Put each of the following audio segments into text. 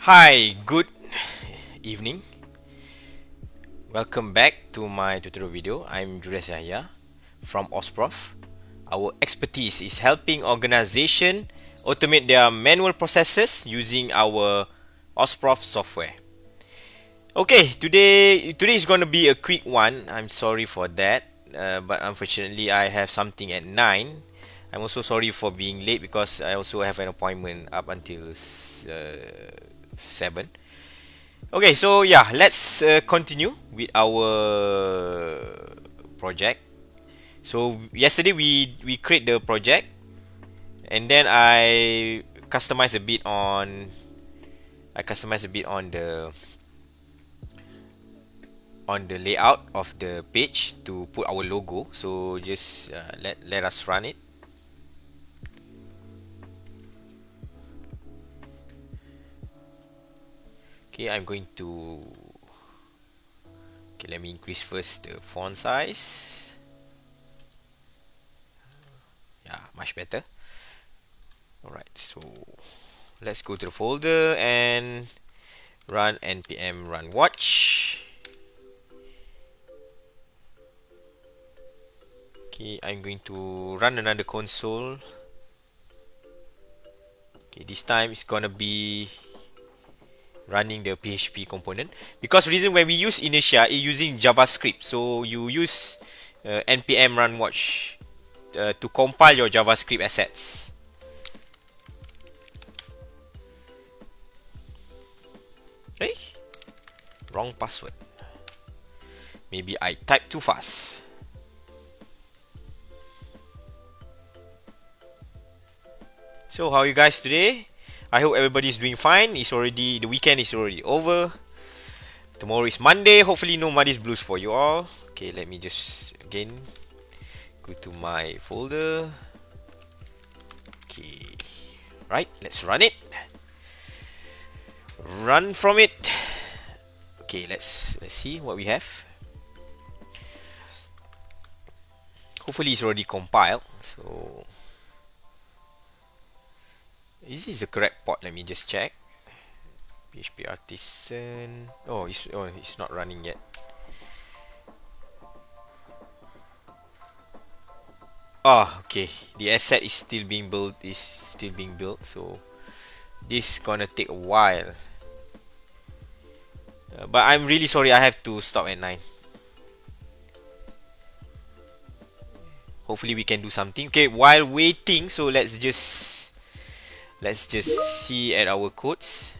Hi, good evening. Welcome back to my tutorial video. I'm Julius Yahya from OSPROV. Our expertise is helping organization automate their manual processes using our OSPROV software. Okay, today is going to be a quick one. I'm sorry for that, but unfortunately I have something at 9. I'm also sorry for being late because I also have an appointment up until 7. Okay, so yeah, let's continue with our project. So yesterday we create the project, and then I customize a bit on the layout of the page to put our logo. So just let us run it. Okay, I'm going to let me increase first the font size. Yeah, much better. Alright, so let's go to the folder and run npm run watch. Okay, I'm going to run another console. Okay, this time it's gonna be running the PHP component, because reason when we use inertia is using JavaScript, so you use npm run watch to compile your JavaScript assets. Hey, wrong password. Maybe I typed too fast. So how are you guys today? I hope everybody's doing fine. The weekend is already over. Tomorrow is Monday. Hopefully no Monday's blues for you all. Okay, let me just again go to my folder. Okay, right, let's run it. Run from it. Okay, let's see what we have. Hopefully it's already compiled. So is this the correct port? Let me just check. PHP Artisan. It's not running yet. Okay. The asset is still being built. So this gonna take a while. But I'm really sorry. I have to stop at 9. Hopefully we can do something. Okay. While waiting, so let's just see at our codes.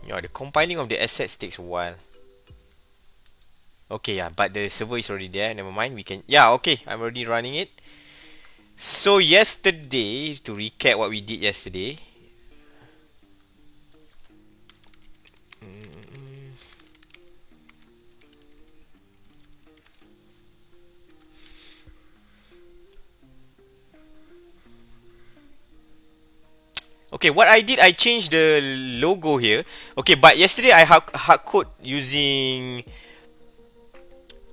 Yeah, the compiling of the assets takes a while. Okay, yeah, but the server is already there. Never mind, we can. Yeah, okay, I'm already running it. So yesterday, to recap what we did yesterday. Okay, what I did, I changed the logo here. Okay, but yesterday I hard code using.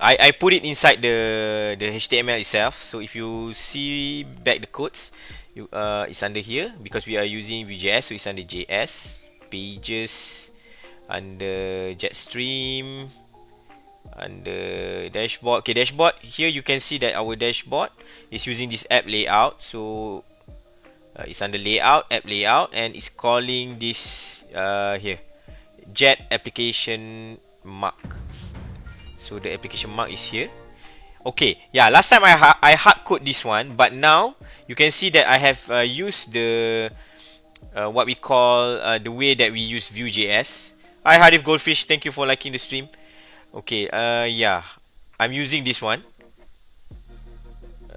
I put it inside the HTML itself. So if you see back the codes, it's under here because we are using Vue.js, so it's under JS pages, under jetstream, under dashboard. Okay, dashboard. Here you can see that our dashboard is using this app layout. So it's under layout, app layout, and it's calling this here jet application mark. So the application mark is here. Okay, yeah, last time I hard code this one, but now you can see that I have used the what we call the way that we use Vue.js. Hi Harif Goldfish, thank you for liking the stream. Okay, yeah, I'm using this one.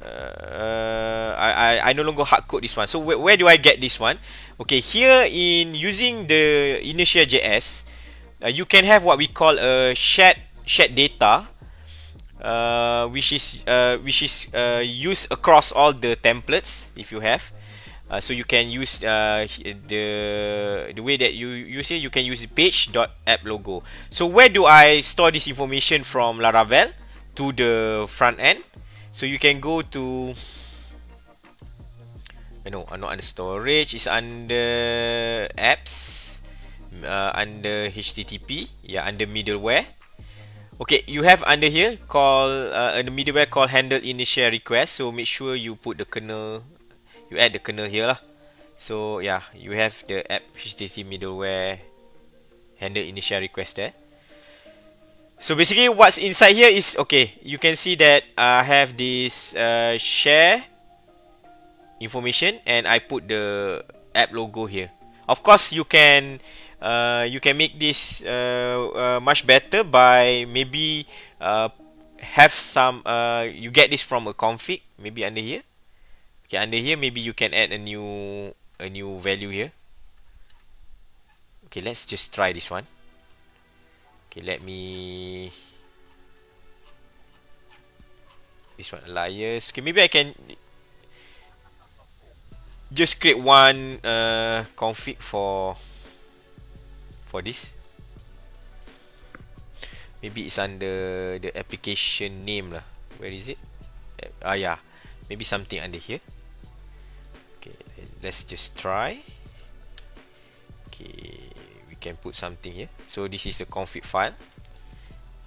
I no longer hard code this one. So where do I get this one? Okay, here in using the Inertia.js, you can have what we call a shared data used across all the templates if you have. So you can use the way that you use it. You can use page.app logo. So where do I store this information from Laravel to the front end? So you can go to no, not under storage. It's under apps, under HTTP. Yeah, under middleware. Okay, you have under here call the middleware called handle initial request. So make sure you put the kernel, you add the kernel here lah. So yeah, you have the app HTTP middleware handle initial request there. So basically, what's inside here is okay. You can see that I have this share information, and I put the app logo here. Of course, you can make this much better by maybe have some you get this from a config, maybe under here. Okay, under here maybe you can add a new value here. Okay, let's just try this one. Okay, let me this one alias. Okay, maybe I can just create one config for this. Maybe it's under the application name lah. Where is it? Yeah, maybe something under here. Okay, let's just try. Okay, we can put something here. So this is the config file.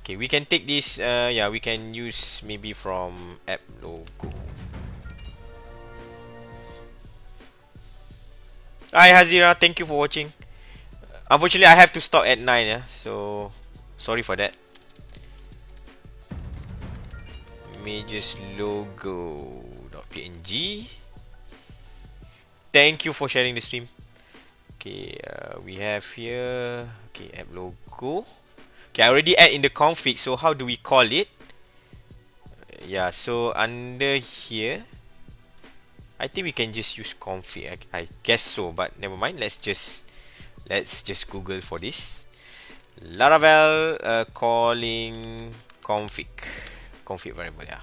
Okay, we can take this. Yeah, we can use maybe from app logo. Hi Hazira, thank you for watching. Unfortunately, I have to stop at 9. Yeah, so sorry for that. Images logo.png. Thank you for sharing the stream. Okay, we have here. Okay, app logo. Okay, I already add in the config. So how do we call it? Yeah, so under here, I think we can just use config. I guess so, but never mind. Let's just Google for this. Laravel calling config variable. Yeah,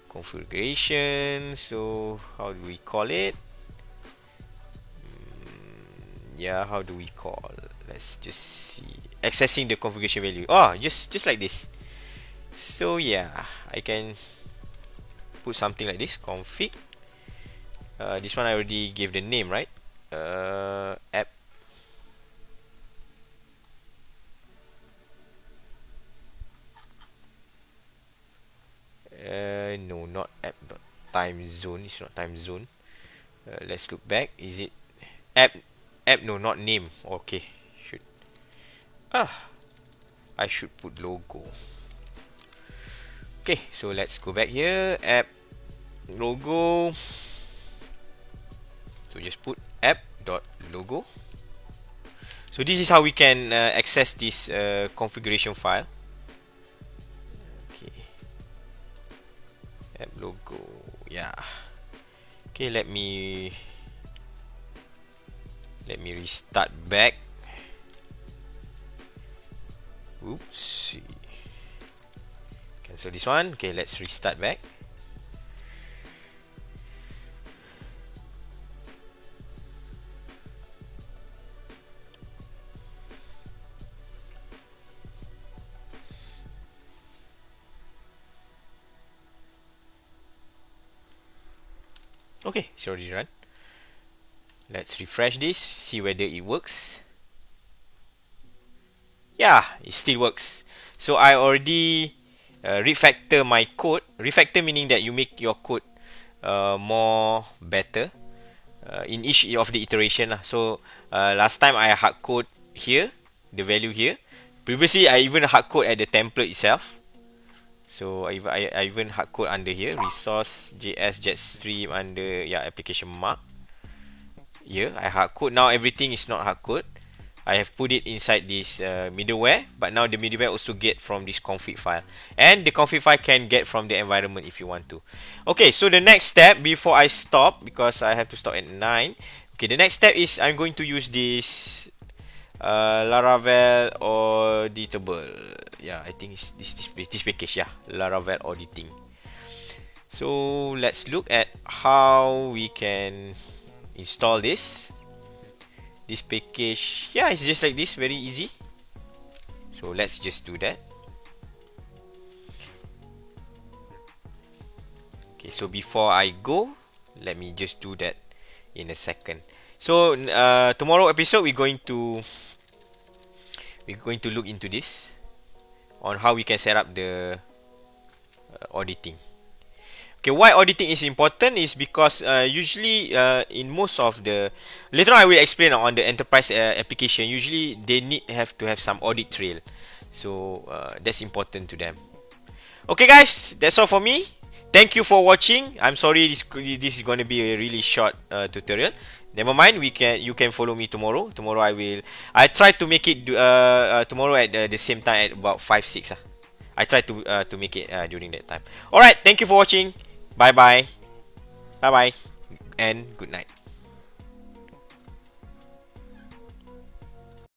configuration. So how do we call it? Yeah, how do we call? Let's just see. Accessing the configuration value. Oh, just like this. So yeah, I can put something like this. Config. This one I already gave the name, right? App. No, not app. Time zone. It's not time zone. Let's look back. Is it app? App? No, not name. Okay, I should put logo. Okay, so let's go back here. App logo. So just put app.logo. So this is how we can access this configuration file. Okay, app logo. Yeah. Okay, let me restart back. Oops. Cancel this one. Okay, let's restart back. Okay, it's already run. Let's refresh this, see whether it works. Yeah, it still works. So I already refactor my code. Refactor meaning that you make your code more better in each of the iteration. So last time I hard code here, the value here. Previously I even hard code at the template itself. So I even hard code under here, resource JS jetstream under application mark. Here I hard code. Now everything is not hard code. I have put it inside this middleware, but now the middleware also get from this config file, and the config file can get from the environment if you want to. Okay, so the next step before I stop, because I have to stop at 9. Okay, the next step is I'm going to use this Laravel auditable. yeah, I think it's this package, yeah, Laravel auditing. So let's look at how we can install this package. Yeah, it's just like this, very easy. So let's just do that. Okay, so before I go, let me just do that in a second. So tomorrow episode we're going to look into this on how we can set up the auditing. Okay, why auditing is important is because usually in most of the, later on I will explain on the enterprise application, usually they have to have some audit trail. So that's important to them. Okay guys, that's all for me. Thank you for watching. I'm sorry this is going to be a really short tutorial. Never mind, you can follow me tomorrow. Tomorrow I try to make it tomorrow at the same time at about 5-6. I try to make it during that time. Alright, thank you for watching. Bye bye. Bye bye. And good night.